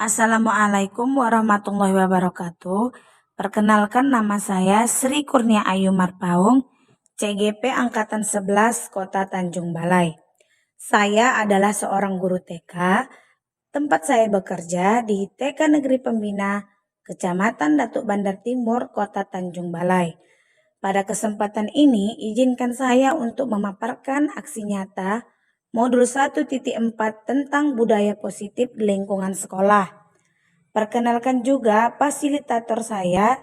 Assalamualaikum warahmatullahi wabarakatuh. Perkenalkan, nama saya Sri Kurnia Ayu Marpaung, CGP Angkatan 11 Kota Tanjung Balai. Saya adalah seorang guru TK. Tempat saya bekerja di TK Negeri Pembina, Kecamatan Datuk Bandar Timur, Kota Tanjung Balai. Pada kesempatan ini, izinkan saya untuk memaparkan aksi nyata Modul 1.4 tentang budaya positif di lingkungan sekolah. Perkenalkan juga fasilitator saya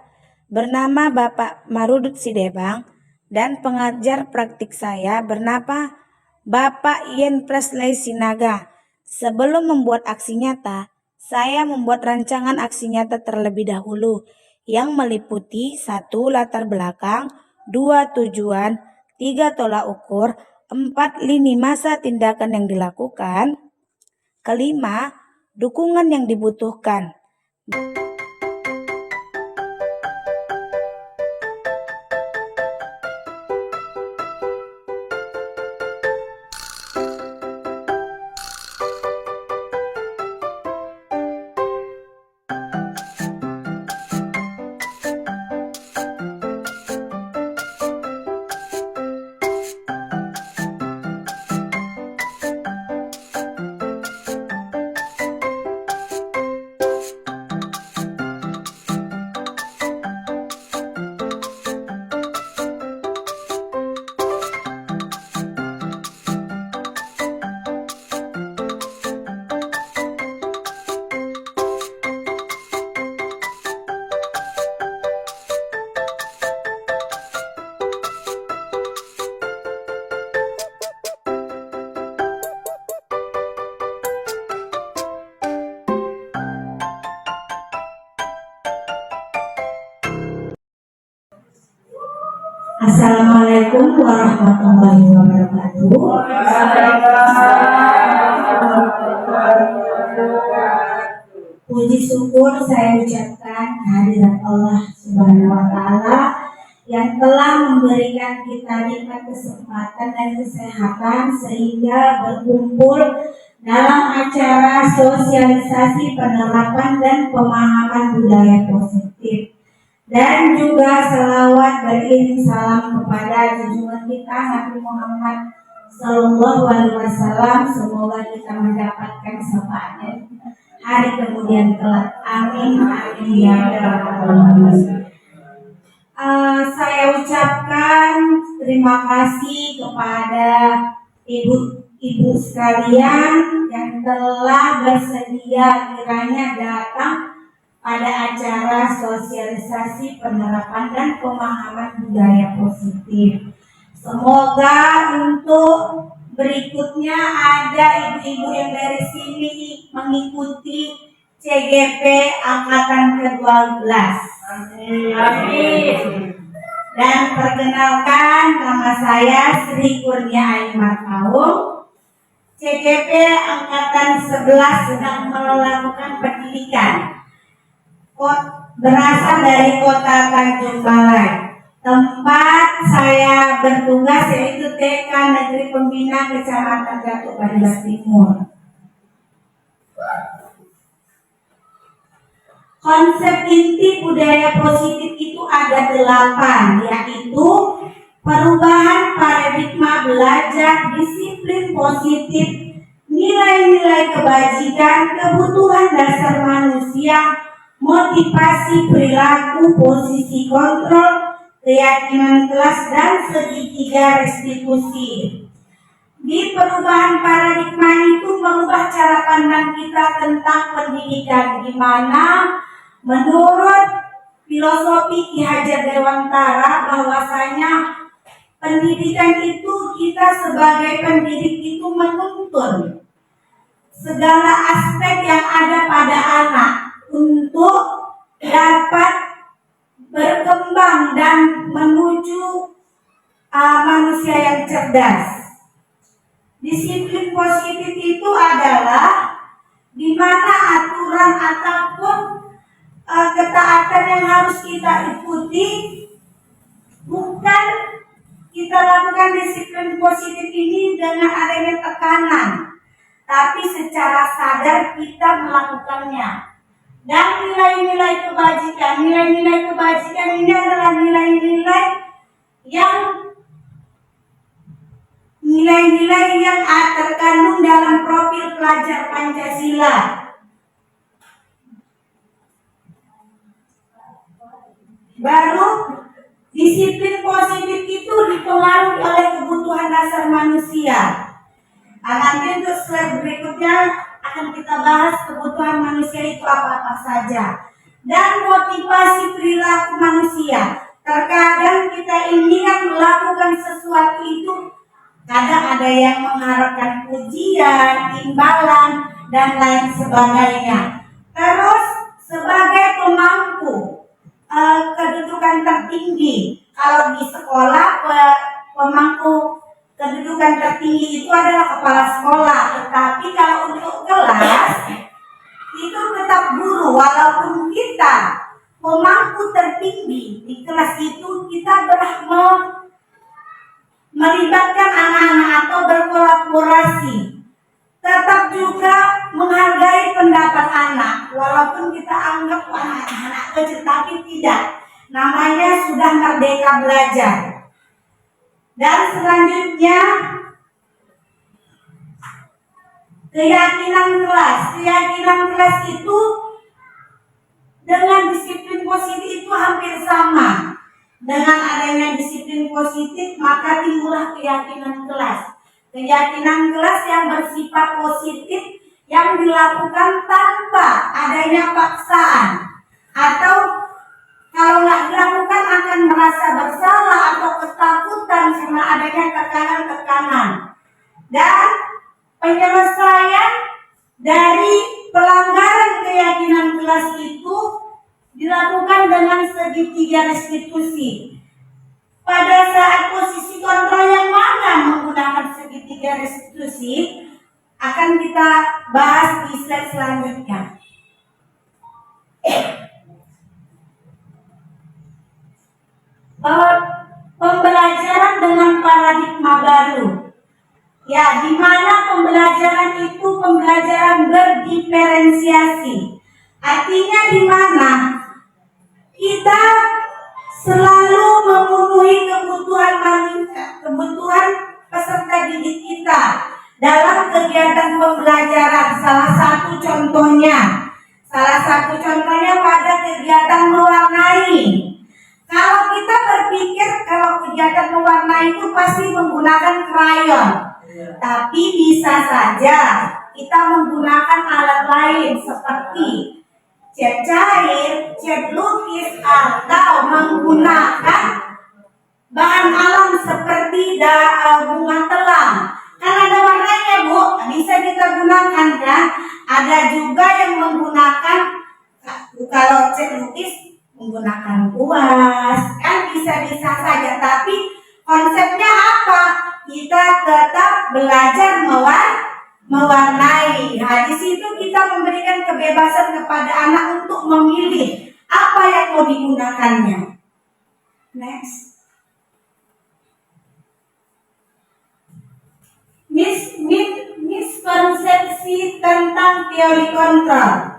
bernama Bapak Marudut Sidebang dan pengajar praktik saya bernama Bapak Ian Presley Sinaga. Sebelum membuat aksi nyata, saya membuat rancangan aksi nyata terlebih dahulu yang meliputi 1. Latar belakang, 2. Tujuan, 3. Tolak ukur, 4. Lini masa tindakan yang dilakukan, kelima, dukungan yang dibutuhkan. Assalamualaikum warahmatullahi wabarakatuh. Puji syukur saya ucapkan kehadirat Allah Subhanahu wa Ta'ala yang telah memberikan kita nikmat kesempatan dan kesehatan sehingga berkumpul dalam acara sosialisasi penerapan dan pemahaman budaya positif. Dan juga selawat beriring salam kepada junjungan kita Nabi Muhammad Sallallahu Alaihi Wasallam. Semoga kita mendapatkan syafaatnya hari kemudian kelak. Amin amin ya rabbal alamin. Saya ucapkan terima kasih kepada ibu-ibu sekalian yang telah bersedia kiranya datang pada acara sosialisasi penerapan dan pemahaman budaya positif. Semoga untuk berikutnya ada ibu-ibu yang dari sini mengikuti CGP Angkatan ke-12. Amin. Dan perkenalkan, nama saya Sri Kurnia Ayu Marpaung. CGP Angkatan 11 sedang melakukan pendidikan. Berasal dari Kota Tanjung Balai. Tempat saya bertugas yaitu TK Negeri Pembina Kecamatan Datuk Bandar Timur. Konsep inti budaya positif itu ada 8, yaitu perubahan paradigma belajar, disiplin positif, nilai-nilai kebajikan, kebutuhan dasar manusia, motivasi perilaku, posisi kontrol, keyakinan kelas, dan segitiga restitusi. Di perubahan paradigma itu merubah cara pandang kita tentang pendidikan, di mana menurut filosofi Ki Hajar Dewantara bahwasanya pendidikan itu kita sebagai pendidik itu menuntun segala aspek yang ada pada anak untuk dapat berkembang dan menuju manusia yang cerdas. Disiplin positif itu adalah di mana aturan ataupun ketaatan yang harus kita ikuti, bukan kita lakukan disiplin positif ini dengan adanya tekanan, tapi secara sadar kita melakukannya. Dan nilai-nilai kebajikan ini adalah nilai-nilai yang terkandung dalam profil pelajar Pancasila. Baru disiplin positif itu dipengaruhi oleh kebutuhan dasar manusia. Nanti untuk slide berikutnya akan kita bahas kebutuhan manusia itu apa-apa saja. Dan motivasi perilaku manusia. Terkadang kita ingin melakukan sesuatu itu, kadang ada yang mengharapkan pujian, imbalan, dan lain sebagainya. Terus sebagai pemangku kedudukan tertinggi, kalau di sekolah pemangku kedudukan tertinggi itu adalah kepala sekolah, tetapi kalau untuk kelas itu tetap guru. Walaupun kita pemangku tertinggi di kelas itu, kita berhak melibatkan anak-anak atau berkolaborasi, tetap juga menghargai pendapat anak, walaupun kita anggap anak-anak kecil, tapi tidak. Namanya sudah merdeka belajar. Dan selanjutnya keyakinan kelas. Keyakinan kelas itu dengan disiplin positif itu hampir sama. Dengan adanya disiplin positif, maka timbullah keyakinan kelas. Keyakinan kelas yang bersifat positif, yang dilakukan tanpa adanya paksaan, atau kalau nggak dilakukan akan merasa bersalah atau ketakutan karena adanya tekanan-tekanan. Dan penyelesaian dari pelanggaran keyakinan kelas itu dilakukan dengan segitiga restitusi. Pada saat posisi kontrol yang mana menggunakan segitiga restitusi akan kita bahas di slide selanjutnya. Pembelajaran dengan paradigma baru. Ya, di mana pembelajaran itu pembelajaran berdiferensiasi. Artinya di mana kita selalu memenuhi kebutuhan peserta didik kita dalam kegiatan pembelajaran. Salah satu contohnya pada kegiatan mewarnai. Kalau kita berpikir kalau kegiatan mewarnai itu pasti menggunakan krayon, tapi bisa saja kita menggunakan alat lain seperti cat cair, cat lukis, atau menggunakan bahan alam seperti bunga telang. Kan ada warnanya, Bu, bisa kita gunakan kan? Ada juga yang menggunakan, kalau cat lukis menggunakan kuas, kan bisa-bisa saja. Tapi konsepnya apa? Kita tetap belajar mewarnai. Nah, di situ kita memberikan kebebasan kepada anak untuk memilih apa yang mau digunakannya. Next. Miskonsepsi tentang teori kontrol.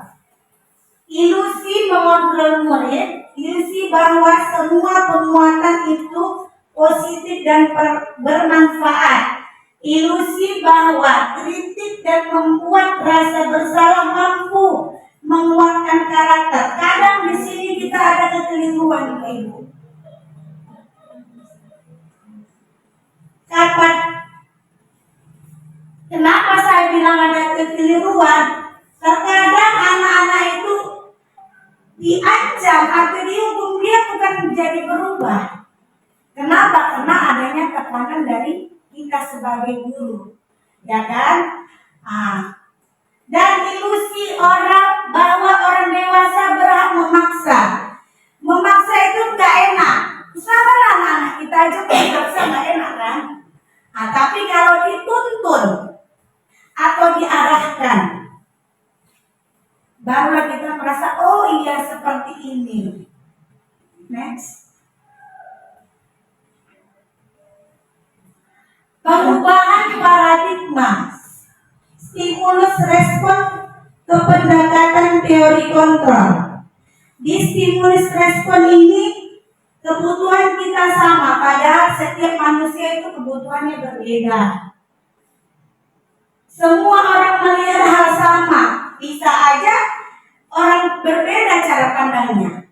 Ilusi mengontrol murid, ilusi bahwa semua penguatan itu positif dan bermanfaat. Ilusi bahwa kritik dan membuat rasa bersalah mampu menguatkan karakter. Kadang di sini kita ada kekeliruan, Ibu. Kenapa saya bilang ada kekeliruan? Terkadang anak-anak itu diancam atau dihukum, dia bukan menjadi berubah. Kenapa? Karena adanya tekanan dari kita sebagai guru, ya kan? Dan ilusi orang bahwa orang dewasa berhak memaksa. Memaksa itu nggak enak. Misalkan anak-anak kita aja memaksa nggak enak kan? Tapi kalau dituntun atau diarahkan, barulah kita merasa, oh iya seperti ini. Next. Perubahan paradigma, stimulus respon ke pendekatan teori kontrol. Di stimulus respon ini kebutuhan kita sama, padahal setiap manusia itu kebutuhannya berbeda. Semua orang melihat hal sama, bisa aja orang berbeda cara pandangnya.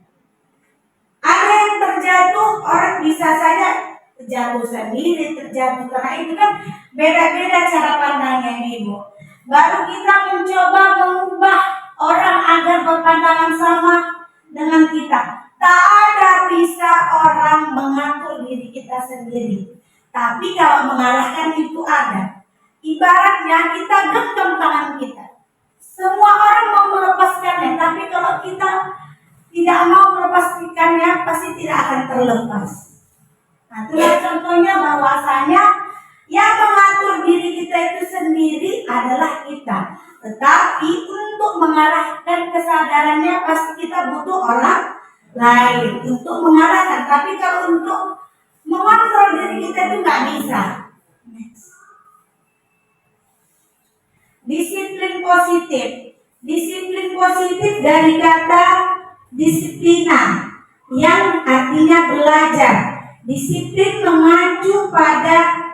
Ada yang terjatuh, orang bisa saja terjatuh sendiri, terjatuh karena itu kan beda-beda cara pandangnya, Ibu. Baru kita mencoba mengubah orang agar berpandangan sama dengan kita. Tak ada bisa orang mengatur diri kita sendiri. Tapi kalau mengalahkan itu ada. Ibaratnya kita genggam tangan kita. Semua orang mau melepaskannya, tapi kalau kita tidak mau melepaskannya, pasti tidak akan terlepas. Nah, itulah contohnya bahwasanya yang mengatur diri kita itu sendiri adalah kita. Tetapi untuk mengarahkan kesadarannya pasti kita butuh orang lain untuk mengarahkan. Tapi kalau untuk mengontrol diri kita itu nggak bisa. Disiplin positif. Disiplin positif dari kata disiplina yang artinya belajar. Disiplin mengacu pada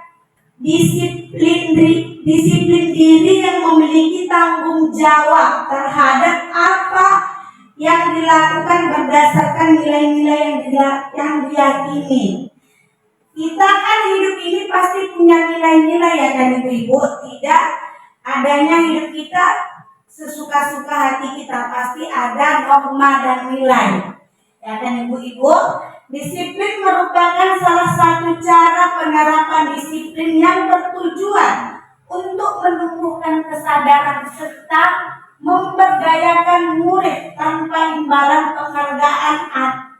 disiplin diri yang memiliki tanggung jawab terhadap apa yang dilakukan berdasarkan nilai-nilai yang diyakini. Kita kan hidup ini pasti punya nilai-nilai ya kan Ibu-Ibu. Tidak adanya hidup kita sesuka-suka hati kita, pasti ada norma dan nilai. Ya kan Ibu-Ibu? Disiplin merupakan salah satu cara penerapan disiplin yang bertujuan untuk menumbuhkan kesadaran serta memberdayakan murid tanpa imbalan penghargaan,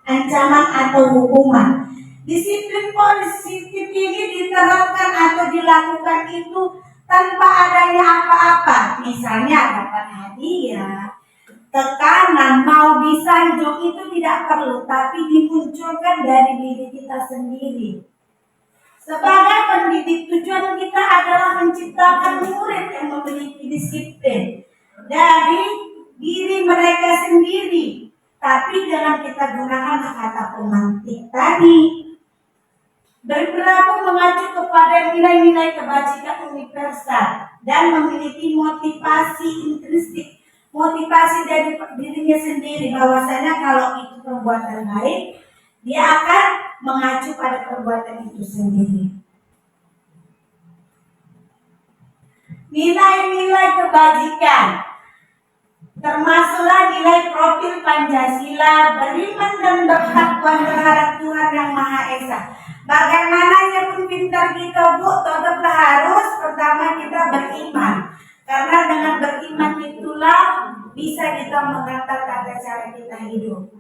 ancaman atau hukuman. Disiplin positif ini diterapkan atau dilakukan itu tanpa adanya apa-apa, misalnya dapat hadiah, tekanan, mau disanjung itu tidak perlu, tapi dimunculkan dari diri kita sendiri. Sebagai pendidik, tujuan kita adalah menciptakan murid yang memiliki disiplin dari diri mereka sendiri, tapi jangan kita gunakan kata pemantik tadi. Berperilaku mengacu kepada nilai-nilai kebajikan universal dan memiliki motivasi intrinsik, motivasi dari dirinya sendiri bahwasanya kalau itu perbuatan baik, dia akan mengacu pada perbuatan itu sendiri. Nilai-nilai kebajikan termasuklah nilai profil Pancasila, beriman dan bertakwa terhadap Tuhan Yang Maha Esa. Bagaimananya pun pintar kita Bu, tetaplah harus pertama kita beriman. Karena dengan beriman itulah bisa kita mengatur tata cara kita hidup.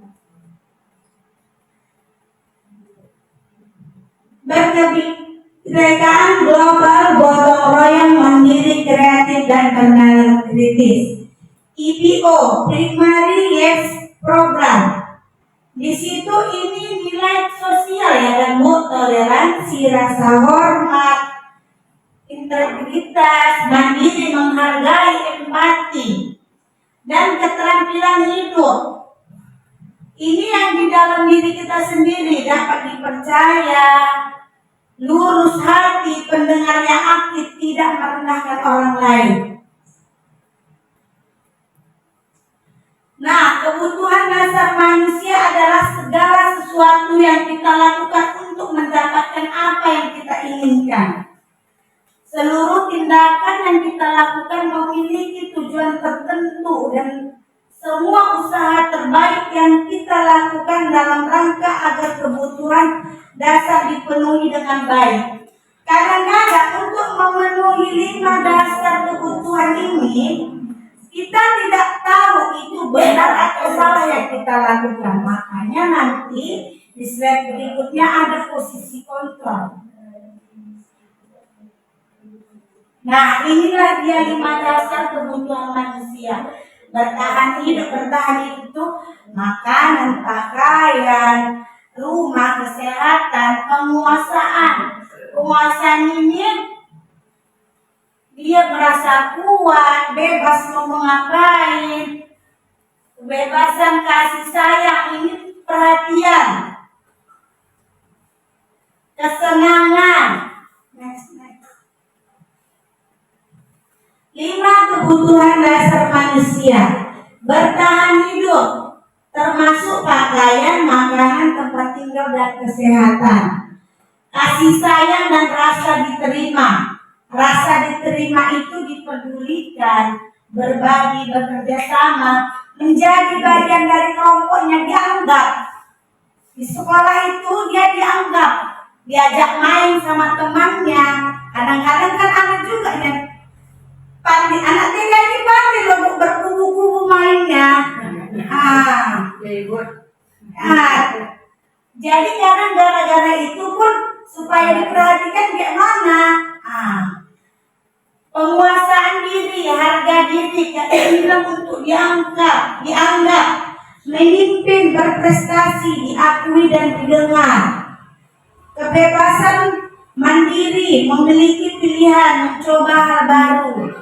Berkebinekaan global, gotong royong, mandiri, kreatif dan bernalar kritis. IPO, Primary Yes Program. Di situ ini nilai sosial ya kan Bu, toleransi, rasa hormat, integritas, mandiri, menghargai, empati, dan keterampilan hidup. Ini yang di dalam diri kita sendiri dapat dipercaya, lurus hati, pendengar yang aktif, tidak merendahkan orang lain. Nah, kebutuhan dasar manusia adalah segala sesuatu yang kita lakukan untuk mendapatkan apa yang kita inginkan. Seluruh tindakan yang kita lakukan memiliki tujuan tertentu dan semua usaha terbaik yang kita lakukan dalam rangka agar kebutuhan dasar dipenuhi dengan baik. Kadang-kadang untuk memenuhi 5 dasar kebutuhan ini, kita tidak tahu itu benar atau salah yang kita lakukan. Makanya nanti di slide berikutnya ada posisi kontrol. Nah, inilah dia 5 dasar kebutuhan manusia. Bertahan hidup itu makanan, pakaian, rumah, kesehatan, penguasaan. Penguasaan ini dia merasa kuat, bebas mau mengapain, manusia, bertahan hidup, termasuk pakaian, makanan, tempat tinggal, dan kesehatan. Kasih sayang dan rasa diterima. Rasa diterima itu dipedulikan, berbagi, bekerja sama, menjadi bagian dari kelompoknya, dianggap. Di sekolah itu dia dianggap, diajak main sama temannya. Kadang-kadang kan anak juga ya, pandai, anak TK ini pandai loh berkubu-kubu mainnya. Jadi karena gara-gara itu pun supaya diperhatikan kayak mana. Penguasaan diri, harga diri, keinginan untuk dianggap, memimpin, berprestasi, diakui dan didengar. Kebebasan mandiri, memiliki pilihan, mencoba hal baru.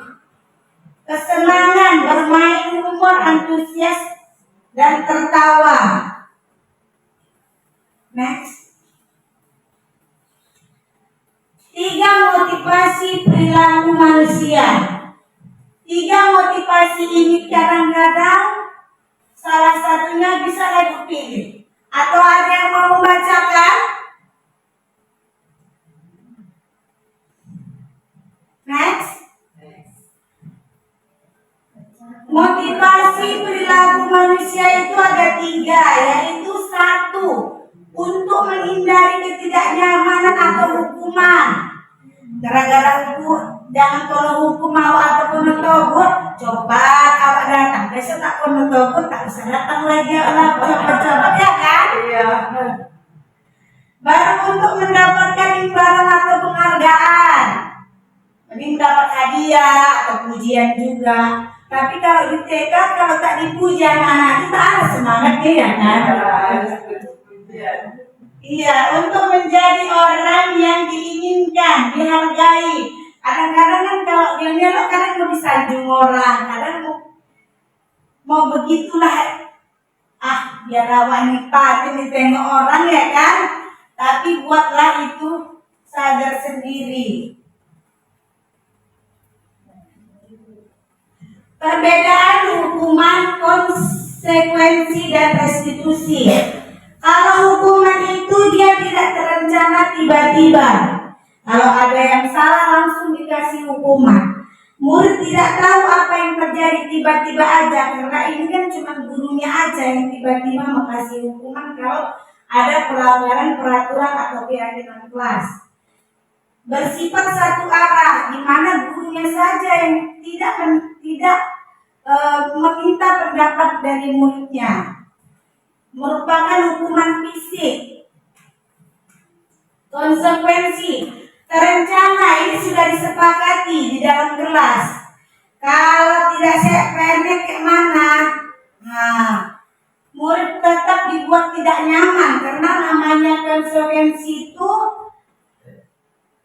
Kesenangan, bermain, humor, antusias, dan tertawa. Next. 3 motivasi perilaku manusia. 3 motivasi ini kadang-kadang salah satunya bisa Ibu pilih. Atau ada yang mau membacakan? Next. Motivasi perilaku manusia itu ada 3, yaitu 1, untuk menghindari ketidaknyamanan atau hukuman. Gara-gara hukum, jangan tolong hukum mau ataupun mentogut, coba awak datang, besok tak pun mentogut, tak usah datang lagi, coba ya kan? Iya. Baru untuk mendapatkan imbalan atau penghargaan, ini mendapat hadiah atau pujian juga. Tapi kalau di TK, kalau tak dipuji anak-anak kita ada semangatnya ya kan? Iya, untuk menjadi orang yang diinginkan, dihargai. Kadang-kadang kan kalau dia nyelok, kadang mau disanjung orang, kadang mau begitulah. Biar awak nikmatin ditengok orang ya kan? Tapi buatlah itu sadar sendiri. Perbedaan hukuman, konsekuensi, dan restitusi. Kalau hukuman itu dia tidak terencana tiba-tiba. Kalau ada yang salah langsung dikasih hukuman. Murid tidak tahu apa yang terjadi tiba-tiba aja, karena ini kan cuma gurunya aja yang tiba-tiba mengasih hukuman kalau ada pelanggaran peraturan atau keyakinan kelas. Bersifat satu arah, di mana gurunya saja yang tidak meminta pendapat dari muridnya. Merupakan hukuman fisik. Konsekuensi terencana, ini sudah disepakati di dalam kelas. Kalau tidak siap pendek ke mana, murid tetap dibuat tidak nyaman, karena namanya konsekuensi itu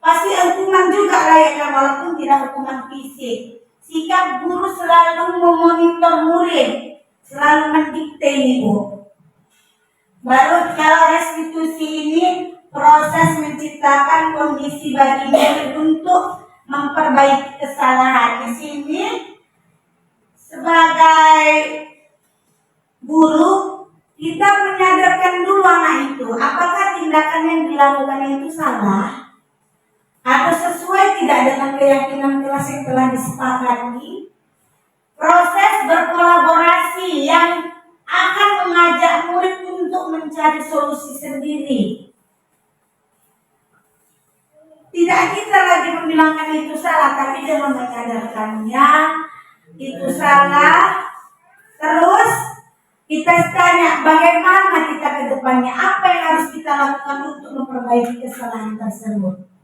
pasti hukuman juga layaknya, walaupun tidak hukuman fisik. Sikap guru selalu memonitor murid, selalu mendikte ini Bu. Baru kalau restitusi ini proses menciptakan kondisi bagi murid untuk memperbaiki kesalahan. Di sini sebagai guru kita menyadarkan dulu anak itu, apakah tindakan yang dilakukan itu salah atau sesuai tidak dengan keyakinan kelas yang telah disepakati. Proses berkolaborasi yang akan mengajak murid untuk mencari solusi sendiri. Tidak kita lagi membilangkan itu salah, tapi dengan menyadarkannya itu salah. Terus kita tanya bagaimana kita ke depannya, apa yang harus kita lakukan untuk memperbaiki kesalahan tersebut.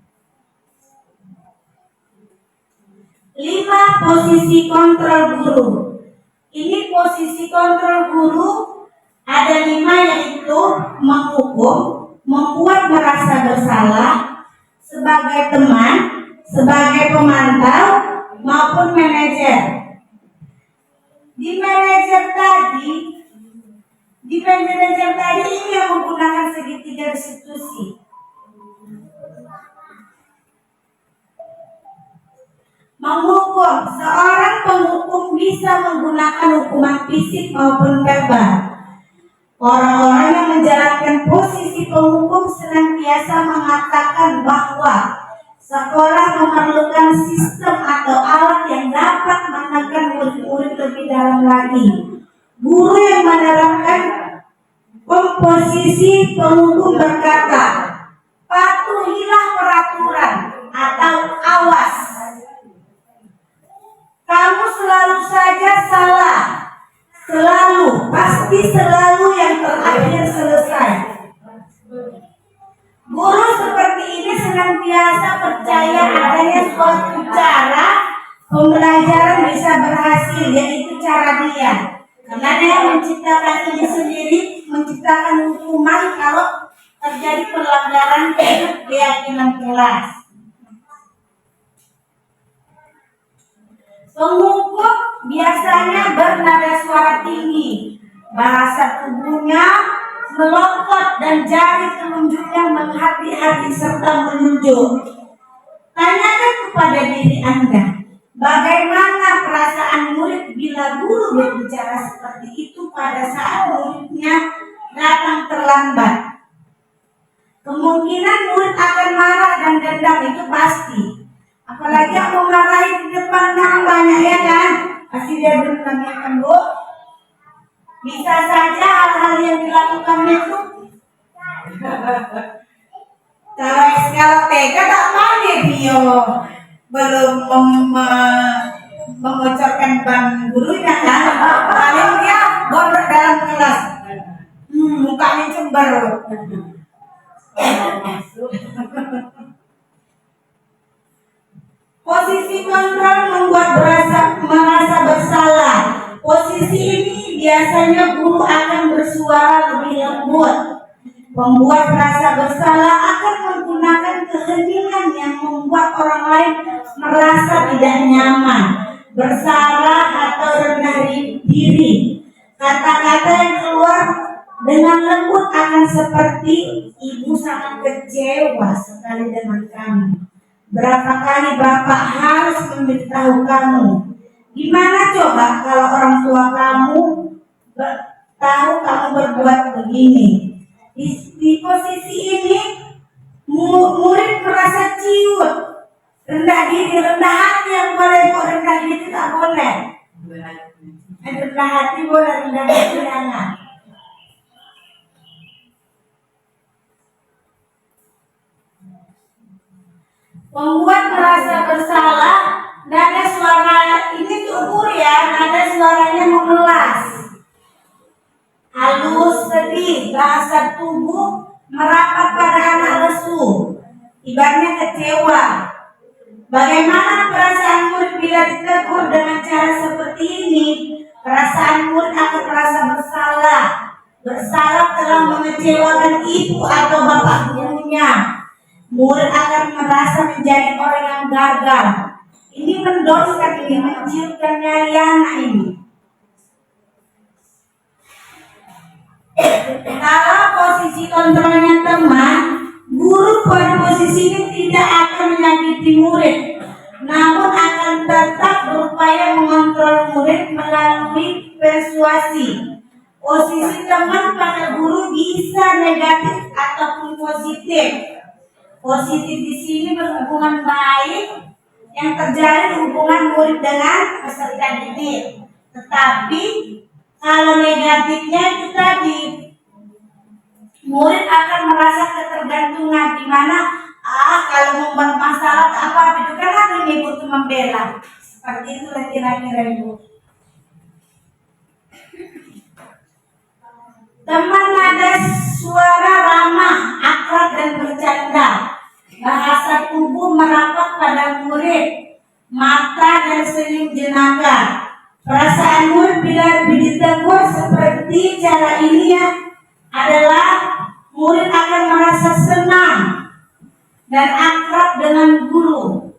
5 posisi kontrol guru. Ini posisi kontrol guru ada 5, yaitu menghukum, membuat merasa bersalah, sebagai teman, sebagai pemantau, maupun manajer. Di manajer tadi ini yang menggunakan segitiga restitusi. Menghukum. Seorang penghukum bisa menggunakan hukuman fisik maupun verbal. Orang-orang yang menjalankan posisi penghukum senantiasa mengatakan bahwa sekolah memerlukan sistem atau alat yang dapat menekan murid-murid lebih dalam lagi. Guru yang menerapkan komposisi penghukum berkata, patuhilah peraturan atau awas. Kamu selalu saja salah. Selalu, pasti selalu yang terakhir selesai. Guru seperti ini senantiasa percaya adanya suatu cara pembelajaran bisa berhasil, yaitu cara dia. Karena dia menciptakan ini sendiri, menciptakan hukuman kalau terjadi pelanggaran keyakinan kelas. Penghukum biasanya bernada suara tinggi, bahasa tubuhnya melotot dan jari telunjuknya menghati-hati serta menunjuk. Tanyakan kepada diri Anda, bagaimana perasaan murid bila guru berbicara seperti itu pada saat muridnya datang terlambat? Kemungkinan murid akan marah dan dendam, itu pasti. Apalagi aku marahin di depan orang banyak, ya kan? Pasti dia berdendam, ya kan, Bu? Bisa saja hal-hal yang dilakukannya itu kalau tega tak pandai dia belum mengocorkan ban gurunya, kan? Paling dia gondok dalam kelas, mukanya cember. Posisi kontrol membuat merasa bersalah. Posisi ini biasanya guru akan bersuara lebih lembut. Membuat merasa bersalah akan menggunakan keheningan yang membuat orang lain merasa tidak nyaman, bersalah atau rendah diri. Kata-kata yang keluar dengan lembut akan seperti, ibu sangat kecewa sekali dengan kamu. Berapa kali Bapak harus memberitahu kamu? Gimana coba kalau orang tua kamu tahu kamu berbuat begini? Di posisi ini murid merasa ciut, rendah diri, rendah hati yang boleh, rendah diri tidak boleh. Rendah hati boleh, rendah diri jangan. Membuat merasa bersalah, nada suara ini tubuh, ya, nada suaranya memelas, halus, sedih, bahasa tubuh merapat pada anak lesu, ibaratnya kecewa. Bagaimana perasaan murid bila ditegur dengan cara seperti ini? Perasaan murid akan merasa bersalah telah mengecewakan ibu atau bapak gurunya. Murid akan merasa menjadi orang yang gagal. Ini mendoskan, ini menciutkan nyali anak ini. Kalau posisi kontrolnya teman, guru pada posisi ini tidak akan menyakiti murid, namun akan tetap berupaya mengontrol murid melalui persuasi. Posisi teman pada guru bisa negatif ataupun positif. Positif di sini berhubungan baik yang terjalin hubungan murid dengan peserta didik. Tetapi kalau negatifnya itu tadi, murid akan merasa ketergantungan, di mana kalau membuat masalah apa itu kan aku ini butuh membela. Seperti itu kira-kira Ibu. Teman nada suara ramah, akrab dan bercanda. Bahasa tubuh merapat pada murid, mata dan senyum jenaka. Perasaan murid bila ditegur seperti cara ini adalah murid akan merasa senang dan akrab dengan guru.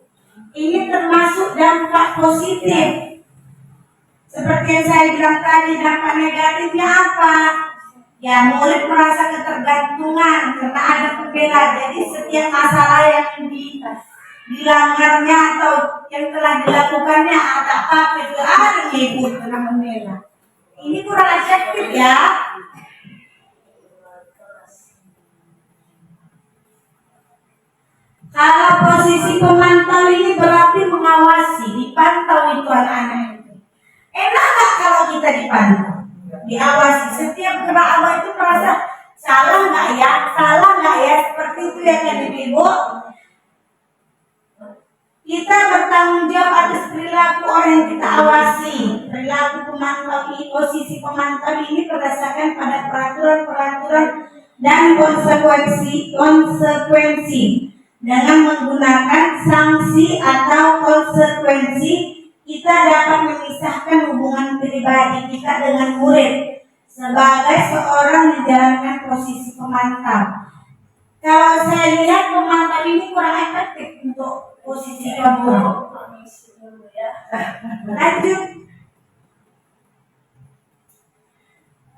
Ini termasuk dampak positif. Seperti yang saya bilang tadi, dampak negatifnya apa? Ya, murid merasa ketergantungan karena ada pembela. Jadi setiap masalah yang dilanggarnya atau yang telah dilakukannya ada apa itu ada ibu telah membela. Ini kurang efektif ya. Kalau posisi pemantau ini berarti mengawasi, dipantau itu anak-anak itu. Enak gak kalau kita dipantau, diawasi? Setiap gerak awal itu merasa salah nggak ya, seperti itu ya kan ibu. Kita bertanggung jawab atas perilaku orang yang kita awasi. Perilaku pemantau ini, posisi pemantau ini berdasarkan pada peraturan-peraturan dan konsekuensi. Dengan menggunakan sanksi atau konsekuensi, kita dapat memisahkan hubungan pribadi kita dengan murid sebagai seorang menjalankan posisi pemantau. Kalau saya lihat pemantau ini kurang efektif untuk posisi kamu. Lanjut.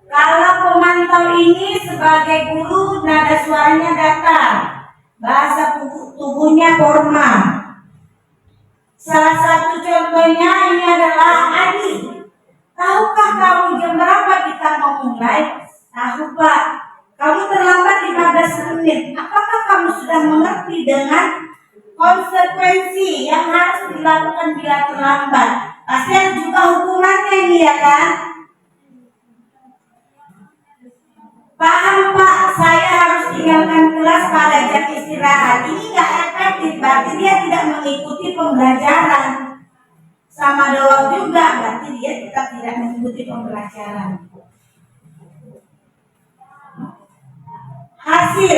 Kalau pemantau ini sebagai guru, nada suaranya datar, bahasa tubuhnya formal. Salah satu contohnya ini adalah Adi. Tahukah kamu jam berapa kita mau mulai? Tahu Pak. Kamu terlambat 15 menit. Apakah kamu sudah mengerti dengan konsekuensi yang harus dilakukan bila terlambat? Pasti ada juga hukumannya ini ya kan? Paham Pak, saya harus tinggalkan kelas pada jam istirahat. Ini nggak efektif, berarti dia tidak mengikuti pembelajaran. Sama doang juga, berarti dia tetap tidak mengikuti pembelajaran. Hasil,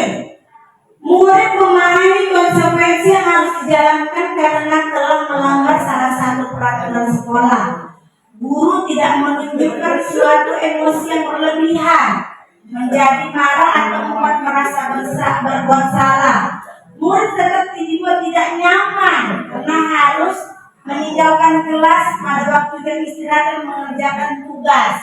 murid memahami konsekuensi yang harus dijalankan karena telah melanggar salah satu peraturan sekolah. Guru tidak menunjukkan suatu emosi yang berlebihan, menjadi marah atau membuat merasa berbuat salah. Murid tetap dibuat tidak nyaman karena harus meninggalkan kelas pada waktu jam istirahat dan mengerjakan tugas.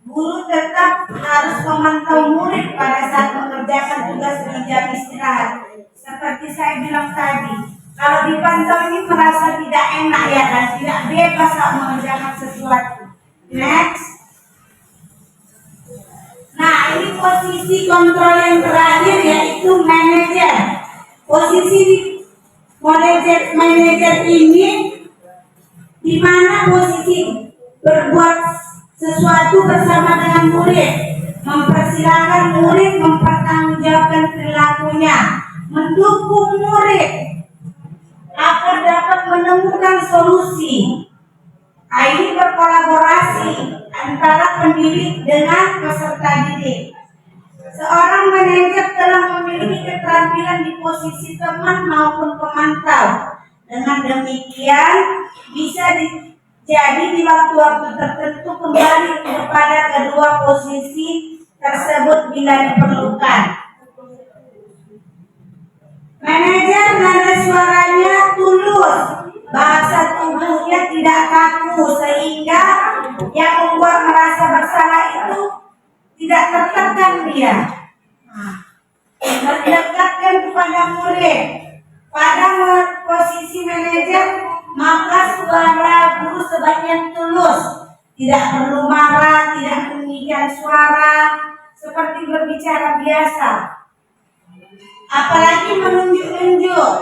Guru tetap harus memantau murid pada saat mengerjakan tugas di jam istirahat. Seperti saya bilang tadi, kalau dipantau ini merasa tidak enak ya dan tidak bebas saat mengerjakan sesuatu. Next. Nah, ini posisi kontrol yang terakhir yaitu manajer. Posisi manajer ini di mana posisi berbuat sesuatu bersama dengan murid, mempersilahkan murid mempertanggungjawabkan perilakunya, mendukung murid agar dapat menemukan solusi. Ini berkolaborasi antara pendidik dengan peserta didik. Seorang manajer telah memiliki keterampilan di posisi teman maupun pemantau. Dengan demikian bisa jadi di waktu-waktu tertentu kembali kepada kedua posisi tersebut bila diperlukan. Manajer nada suaranya tulus, bahasa tubuhnya tidak kaku sehingga yang membuat merasa bersalah itu tidak tertekan dia. Mendekatkan kepada murid. Pada posisi manajer, maka suara guru sebaiknya tulus, tidak perlu marah, tidak meninggikan suara seperti berbicara biasa, apalagi menunjuk-nunjuk.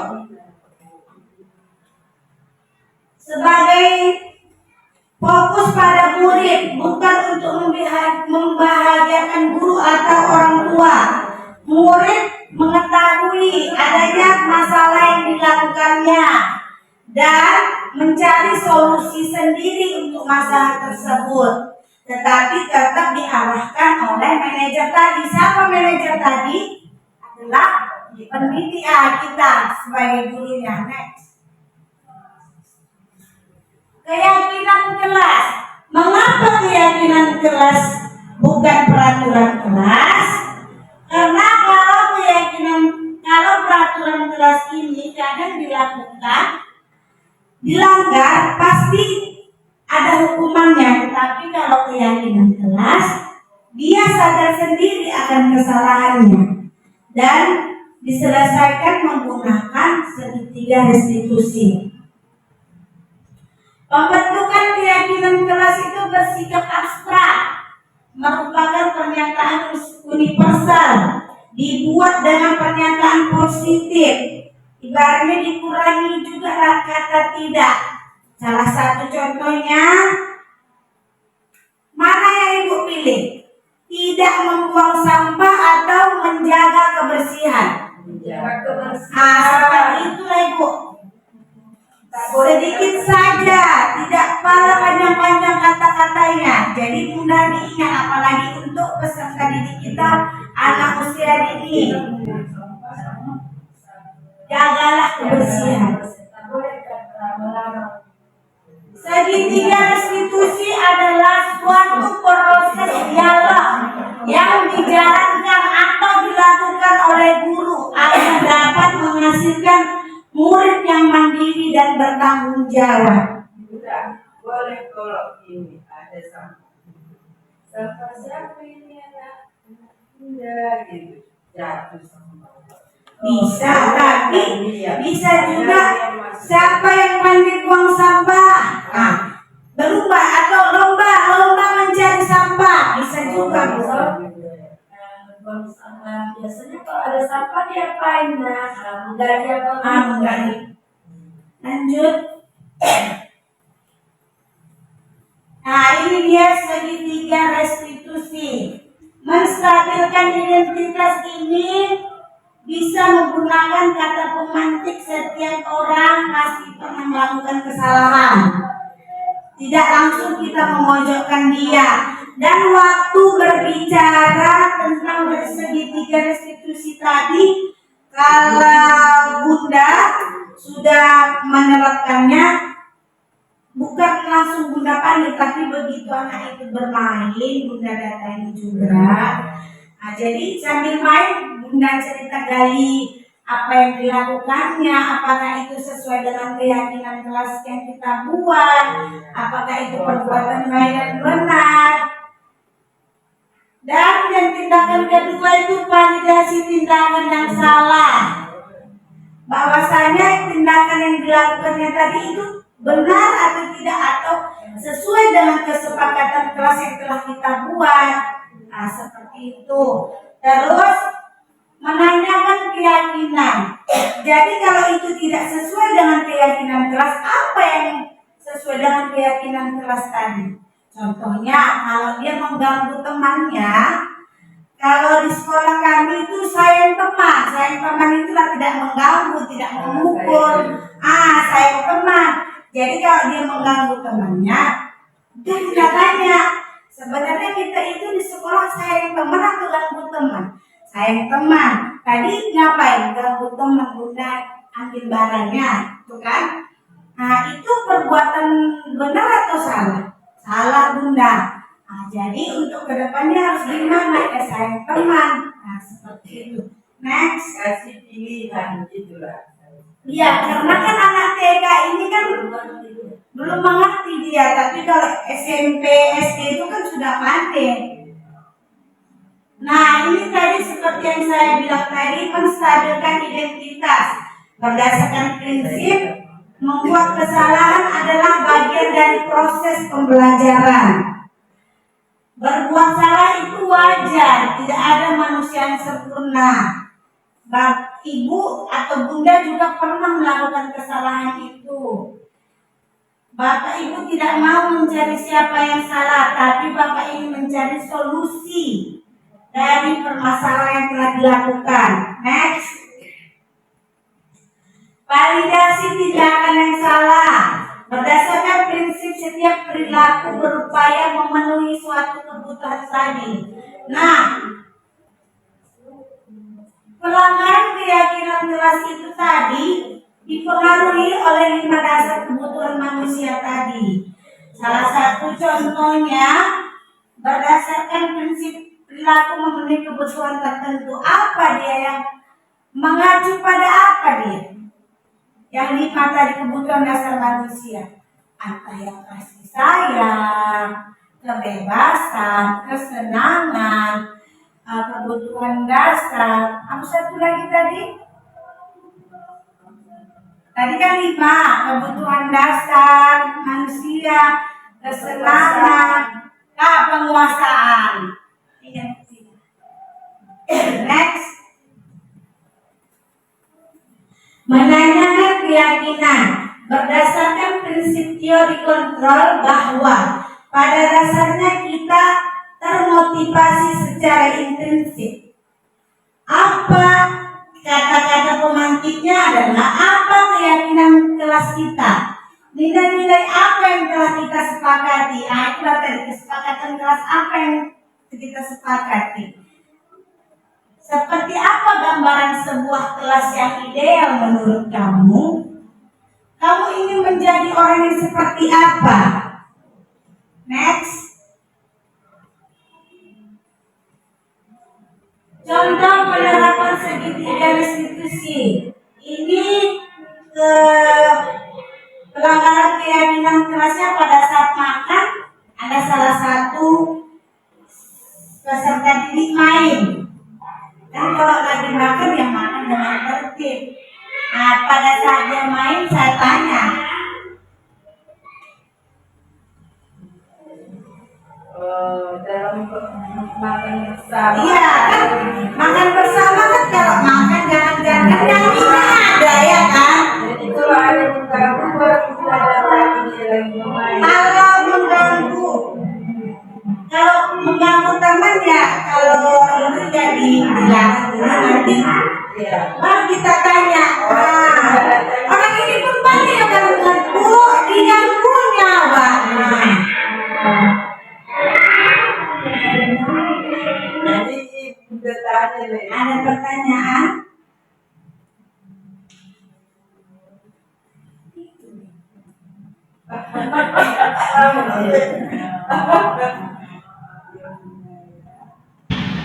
Sebagai fokus pada murid, bukan untuk membahagiakan guru atau orang tua. Murid mengetahui adanya masalah yang dilakukannya dan mencari solusi sendiri untuk masalah tersebut, tetapi tetap diarahkan oleh manajer tadi. Siapa manajer tadi? Adalah pendidik kita sebagai gurunya. Next. Keyakinan kelas. Mengapa keyakinan kelas bukan peraturan kelas? Karena kalau peraturan kelas ini kadang dilanggar, pasti ada hukumannya. Tetapi kalau keyakinan kelas, dia sadar sendiri akan kesalahannya dan diselesaikan menggunakan segitiga restitusi. Pembentukan keyakinan kelas itu bersikap abstrak, merupakan pernyataan universal, dibuat dengan pernyataan positif. Ibaratnya dikurangi juga kata tidak. Salah satu contohnya, mana yang Ibu pilih? Tidak membuang sampah atau menjaga kebersihan? Seperti itulah Ibu. Sedikit saja, tidak pala panjang-panjang kata-katanya. Jadi mudah diingat, apalagi untuk peserta didik kita anak usia dini. Jagalah kebersihan. Segitiga restitusi adalah suatu proses dialog yang dijalankan atau dilakukan oleh guru agar dapat menghasilkan murid yang mandiri dan bertanggung jawab. Boleh kalau ini ada sampah siapa ini anak muda gitu jatuh sampah. Bisa, tapi bisa juga siapa yang pandai buang sampah. Berubah atau lomba mencari sampah, bisa juga. Buang sampah biasanya kalau ada sampah diapain menggali apa? Menggali. Lanjut. Nah, ini dia segitiga restitusi. Menstabilkan identitas ini bisa menggunakan kata pemantik. Setiap orang pasti pernah melakukan kesalahan. Tidak langsung kita memojokkan dia. Dan waktu berbicara tentang segitiga restitusi tadi, kalau Bunda sudah menerapkannya, bukan langsung Bunda panik, tapi begitu anak itu bermain, Bunda datangi juga. Nah, jadi sambil main Bunda cerita gali apa yang dilakukannya, apakah itu sesuai dengan keyakinan kelas yang kita buat, apakah itu perbuatan baik dan benar. Dan yang tindakan kedua itu validasi tindakan yang salah. Bahwasanya tindakan yang dilakukannya tadi itu benar atau tidak, atau sesuai dengan kesepakatan kelas yang telah kita buat. Nah, seperti itu. Terus menanyakan keyakinan. Jadi kalau itu tidak sesuai dengan keyakinan kelas, apa yang sesuai dengan keyakinan kelas tadi? Contohnya, kalau dia mengganggu temannya, kalau di sekolah kami itu sayang teman itulah tidak mengganggu, tidak memukul. Sayang teman. Jadi kalau dia mengganggu temannya, dia tidak tanya, sebenarnya kita itu di sekolah sayang teman atau ganggu teman? Sayang teman. Tadi ngapain? Ganggu teman, Bunda ambil barangnya, itu kan? Nah, itu perbuatan benar atau salah? Salah, Bunda. Nah, jadi untuk kedepannya harus gimana? Sayang teman. Nah, seperti itu. Next. Kasih pilihan gitulah. Iya, karena kan anak TK ini kan belum mengerti dia, tapi kalau SMP, SD itu kan sudah pandai. Nah, ini tadi seperti yang saya bilang tadi, menstabilkan identitas berdasarkan prinsip membuat kesalahan adalah bagian dari proses pembelajaran. Berbuat salah itu wajar, tidak ada manusia yang sempurna. Ibu atau Bunda juga pernah melakukan kesalahan itu. Bapak Ibu tidak mau mencari siapa yang salah, tapi Bapak ingin mencari solusi dari permasalahan yang telah dilakukan. Next. Validasi tindakan yang salah. Berdasarkan prinsip setiap perilaku berupaya memenuhi suatu kebutuhan tadi. Nah, pelanggaran keyakinan kelas itu tadi dipengaruhi oleh 5 dasar kebutuhan manusia tadi. Salah satu contohnya, berdasarkan prinsip perilaku memenuhi kebutuhan tertentu. Apa dia yang mengacu pada apa dia? Yang 5 tadi kebutuhan dasar manusia. Apa yang kasih sayang, kebebasan, kesenangan, kebutuhan dasar. Apa satu lagi tadi? Tadi kan 5 kebutuhan dasar manusia, kesenangan, penguasaan. Next. Menanyakan keyakinan berdasarkan prinsip teori kontrol bahwa pada dasarnya kita termotivasi secara intrinsik. Apa kata-kata pemantiknya adalah apa keyakinan kelas kita, nilai-nilai apa yang telah kita sepakati. Itulah tadi kesepakatan kelas apa yang kita sepakati. Seperti apa gambaran sebuah kelas yang ideal menurut kamu? Kamu ingin menjadi orang yang seperti apa? Next. Contoh penerapan segitiga restitusi. Ini pelanggaran keyakinan kelasnya pada saat makan. Ada salah satu peserta didik main. Dan kalau lagi makan ya makan dengan tertib. Nah, pada saat dia main saya tanya, dalam makan bersama. iya kan, makan bersama kan kalau makan jangan-jangan nyanyinya ada ya kan. Jadi kalau ada yang mengganggu baru kita datangi dia lagi bermain. Kalau mengganggu teman ya, kalau itu jadi dilarang dulu nanti. Baru kita tanya, orang ini pun banyak yang mengganggu, diganggu nyawa. Jadi bertanya nih. Ada pertanyaan?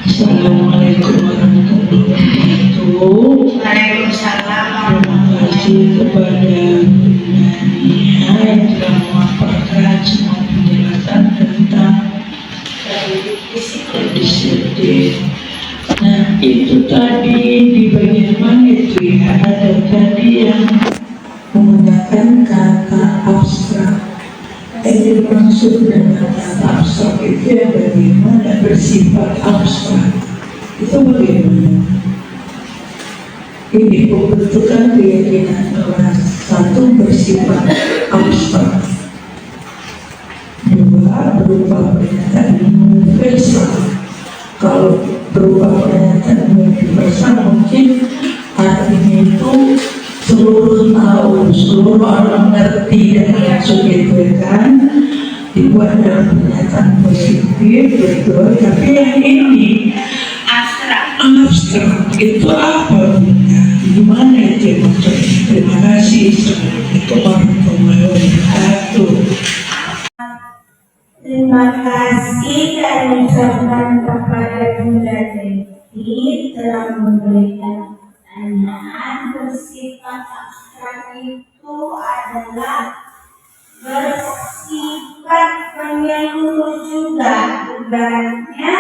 Assalamualaikum warahmatullahi wabarakatuh. Waalaikumsalam. Terima kasih kepada Nania yang telah memaparkan semua penjelasan tentang disiplin. Nah, itu tadi di bagian mana itu ya? Ada tadi yang menggunakan kata abstrak. Yang dimaksud dengan kata abstrak itu yang bagaimana bersifat abstrak. Itu bagaimana? Ini pembentukan keyakinan kelas 1 bersifat abstrak. 2 berupa pernyataan universal. Kalau berupa pernyataan universal mungkin artinya itu seluruh tahu, seluruh orang ngerti dan maksud itu kan dibuat dalam pernyataan positif, betul. Tapi yang ini abstrak itu apa Bunda? Gimana itu maksudnya? Terima kasih. Assalamualaikum warahmatullahi wabarakatuh. Terima kasih kami ucapkan kepada Bunda Devi telah memberikan pertanyaan. Bersifat abstrak itu adalah bersifat menyeluruh juga. Ibaratnya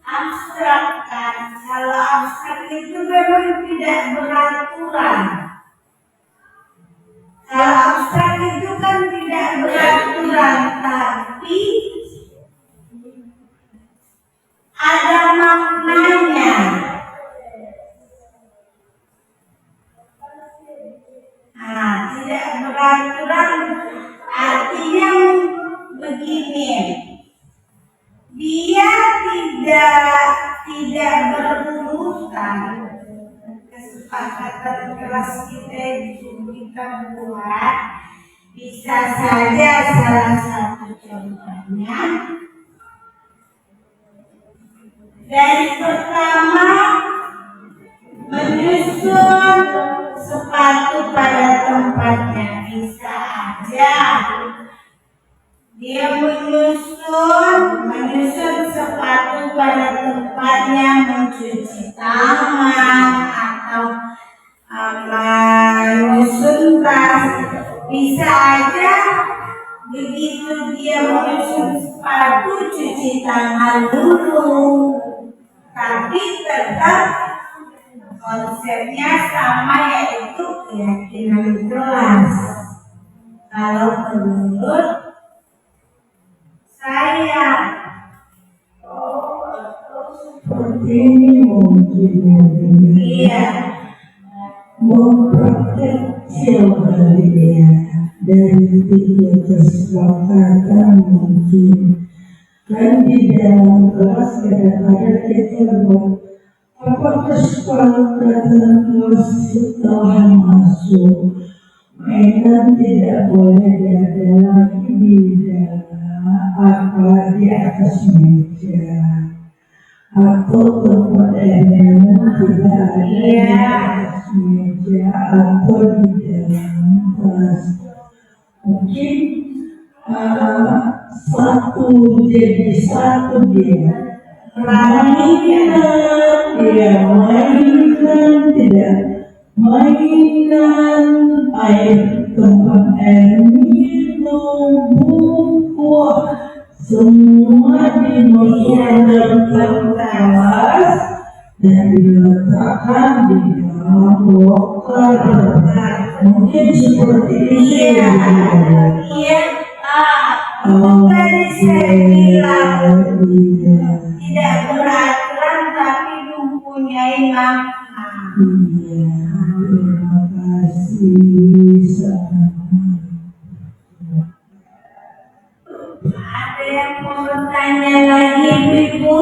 abstrak kan. Kalau abstrak itu memang tidak beraturan. Kalau abstrak itu kan tidak beraturan, tapi ada maknanya. Nah, tidak beraturan artinya begini. Dia tidak berurutan. Kesepakatan kelas kita itu kita buat, bisa saja salah satu contohnya dari pertama menyusun sepatu pada tempatnya. Bisa aja dia menyusun sepatu pada tempatnya, mencuci tangan atau menyusun tas. Bisa aja begitu dia menyusun sepatu, cuci tangan dulu, tapi tetap Konsepnya sama, yaitu keyakinan kelas. Kalau menurut saya, Seperti ini mungkin iya, memperkecil kali ya dari tiga kesepakatan mungkin. Kan di dalam kelas kadang-kadang kita buat apa kesepakatan kelas setelah masuk. Mainan tidak boleh ada lagi di dalam di atas meja atau tempat mainan tidak ada di atas meja atau di dalam kelas. Mungkin satu jadi satu dia mainan tidak mainan air tempat air minum buku semua dimasukkan kelas dan diletakkan di dalam loker. Mungkin seperti ini. Iya, tadi saya bilang tidak beraturan tapi mempunyai makna. Iya, terima kasih sama. Ada yang mau bertanya lagi, Ibu?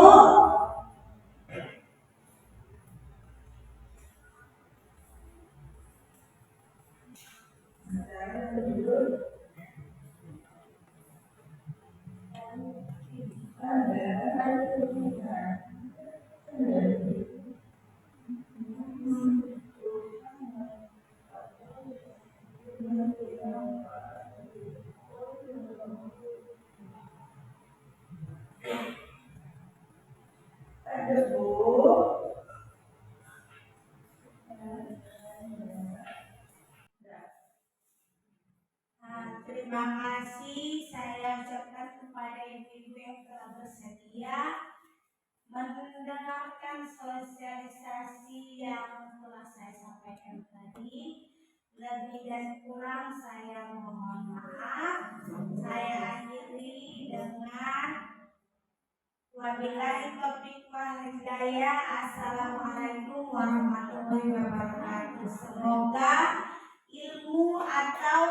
Terima kasih saya ucapkan kepada ibu-ibu yang telah bersedia mendengarkan sosialisasi yang telah saya sampaikan tadi. Lebih dan kurang saya mohon maaf. Saya akhiri dengan wabillahi taufiq wal hidayah. Assalamualaikum warahmatullahi wabarakatuh. Semoga ilmu atau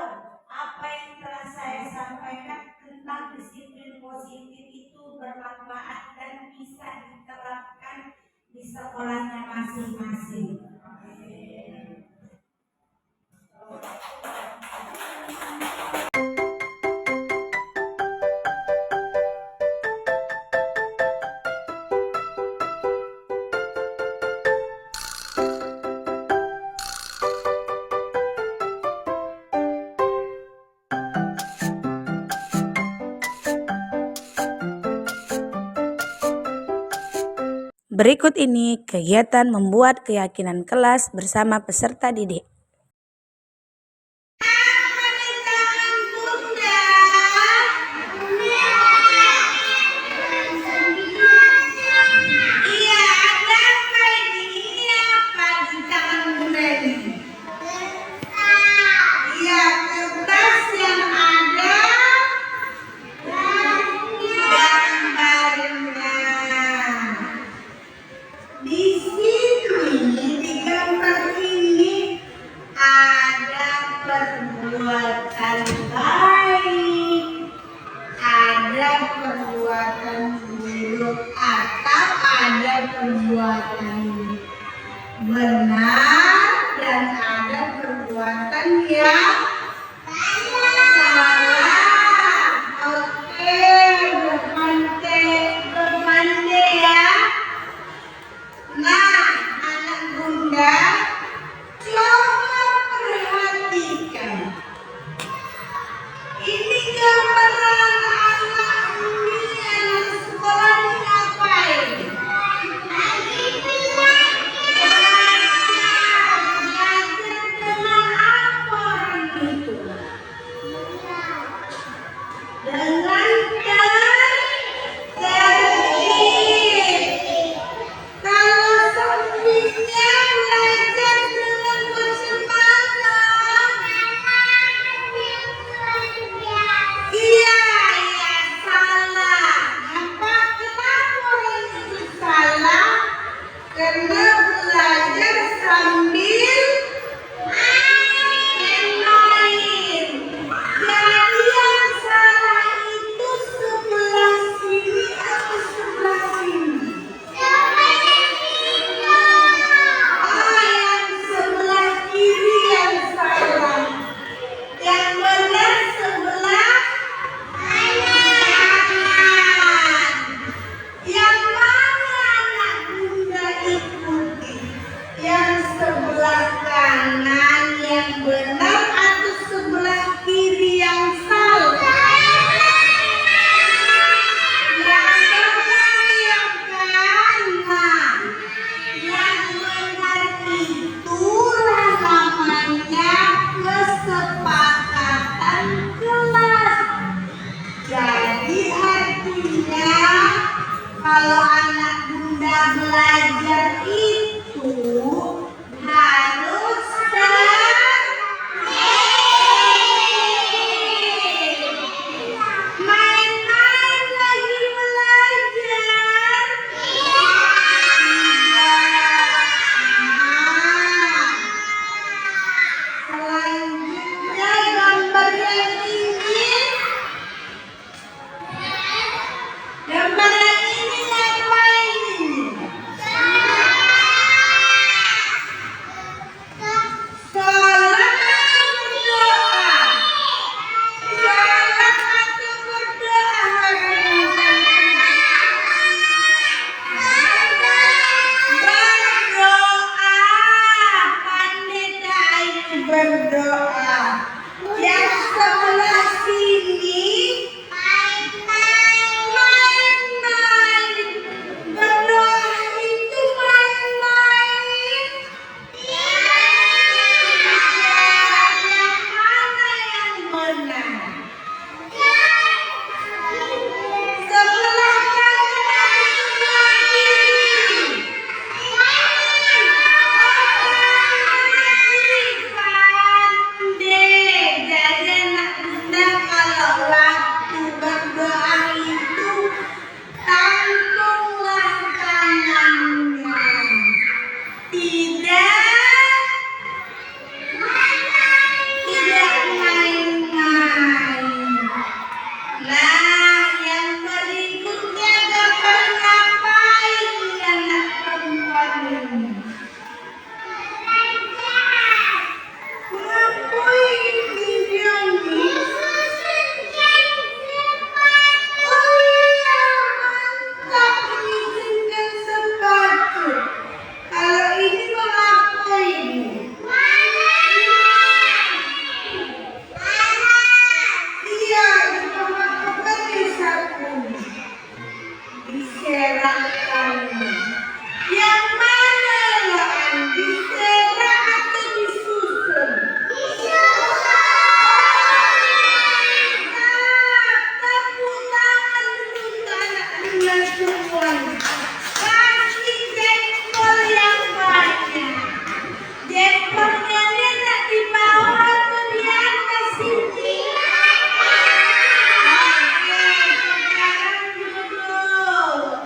apa yang telah saya sampaikan tentang disiplin positif itu bermanfaat dan bisa diterapkan di sekolahnya masing-masing. Berikut ini kegiatan membuat keyakinan kelas bersama peserta didik. Perbuatan baik, ada perbuatan buruk, atau ada perbuatan benar dan ada perbuatan yang salah. Oke, berpandai ya. Nah, anak bunda, coba perhatikan. Ini gambaran anak ini, anak sekolah ini ngapain? Belajar. Kalau anak bunda belajar itu harus main-main lagi belajar. Selanjutnya gambar yang ini. Gambar yang ini ngapain ini? Sholat berdoa. Sholat atau berdoa? Berdoa. Pandita Ayu berdoa. Yang sebelah sini main-main. Berdoa itu main-main. Yang mana yang benar? Sebelah kanan sebelah kiri. Pandai. Jadi anak bunda kalau waktu berdoa itu tangkunglah tangannya. Tidak main-main. Nah, yang berikutnya gambar ngapain anak perempuan ini? Ngapain dia nih? Oh iya, mantap bikinkan sepatu. Kalau ini mengapa ini? Iya, diperlakukan di saku. Diserahkan. Yang mana lah? Diserah atau disusun? Tepuk tangan untuk anak bunda semua. Kasih jempol yang banyak. Jempolnya dia nak di bawah atau di atas ini? Oke, sekarang duduk.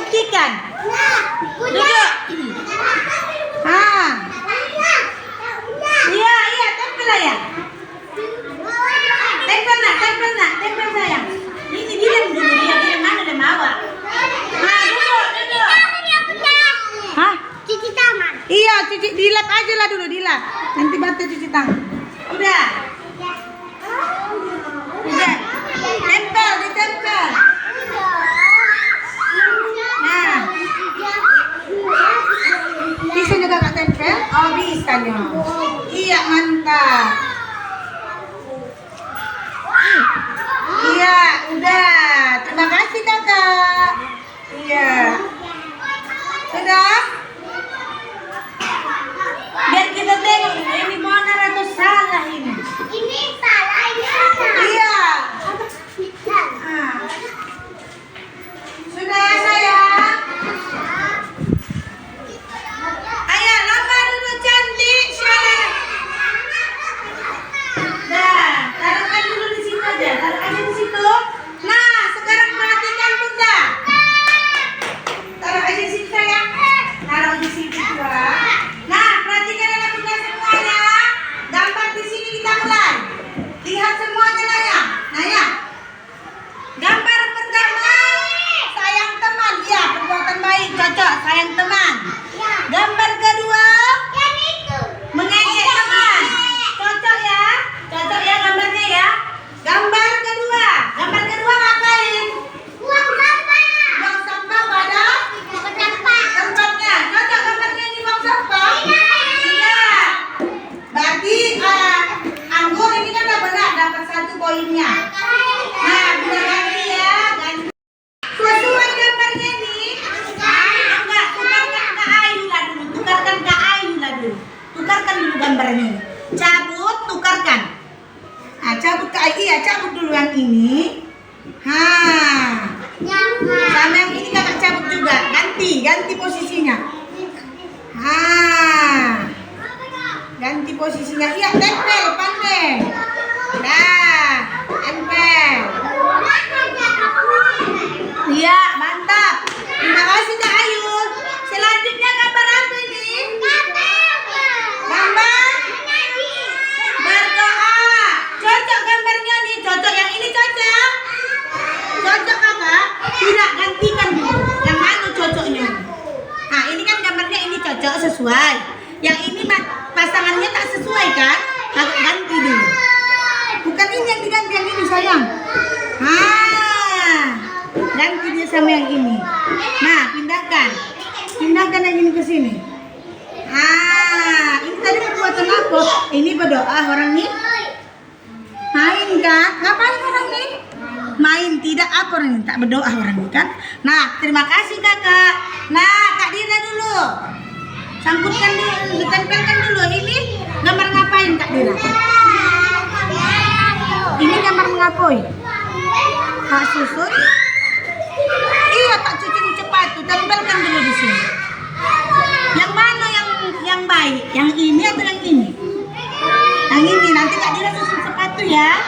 buktikan. Duduk. Iya, tempel lah ya. Tempel sayang. Ini dia dulu, dia mana dia mawa. Duduk. Hah? Cuci tangan. Iya, dilap aja lah dulu, dilap. Nanti bantu cuci tangan. Udah. Ditempel. Nah. Bisa juga Kak tempel? Oh, bisa nya. Iya, mantap. Iya, udah. Terima kasih Kakak. Iya. Sudah? Biar kita tengok ini benar atau salah ini. Ini salah, ini salah. Iya. Sudah sayang. Ayo lamar dulu cantik Syara. Dah, taruhkan dulu di situ aja. Taruh aja di situ. Nah, sekarang perhatikan Bunda. Taruh aja di situ sayang. Taruh di situ juga. Nah, perhatikan anak Bunda semuanya. Gambar di sini kita mulai. Lihat semuanya Naya. Naya. Gambar pertama, sayang teman. Ya, perbuatan baik, cocok, sayang teman. Gambar kedua, mengejek teman. Cocok ya gambarnya ya. Gambar kedua ngapain? Buang sampah pada tempatnya. Cocok gambarnya ini buang sampah? Tidak. Berarti anggur ini kan udah benar, dapat 1 poinnya. Nah, kita ganti ya, ganti. Sesuai gambarnya ini. Enggak, tukarkan ke Ayu lah dulu. Tukarkan dulu gambarnya. Cabut, tukarkan. Nah, cabut ke Ayu. Iya, cabut dulu yang ini. Sama yang ini kakak cabut juga. Ganti posisinya. Ganti posisinya. Iya, tempel, pandai. Nah, tempel. Iya, mantap. Terima kasih Kak Ayu. Selanjutnya gambar apa ini? Gambar berdoa. Cocok gambarnya nih. Cocok yang ini cocok. Cocok kakak? Tidak, gantikan dulu. Yang mana cocoknya? Nah, ini kan gambarnya ini cocok sesuai. Yang ini pasangannya tak sesuai kan? Kakak ganti dulu. Bukan ini yang diganti, yang ini sayang. Ganti dia sama yang ini. Nah, pindahkan yang ini ke sini. Ini tadi perbuatan apa? Ini berdoa orang ini. Main kan? Ngapain orang ini? Main, tidak apa orang ini? Tak berdoa orang ini kan? Nah, terima kasih kakak. Nah, Kak Dina dulu. Sangkutkan dulu, ditempelkan dulu. Ini gambar ngapain Kak Dina? Ini gambar ngapain? Kak susun. Iya, tak cuci cepat tuh, tempelkan dulu di sini. Yang mana yang baik? Yang ini atau yang ini? Yang ini, nanti Kak Dina susun sepatu ya.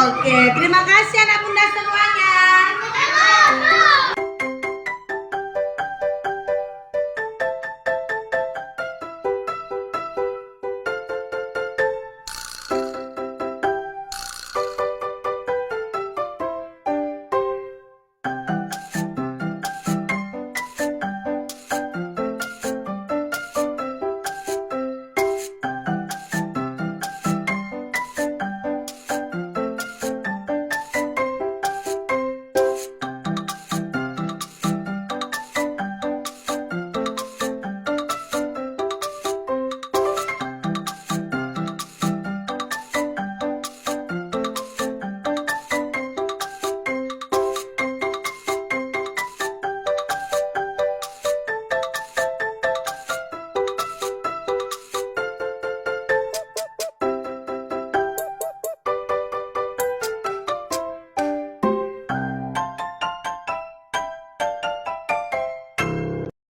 Oke, terima kasih anak bunda semua.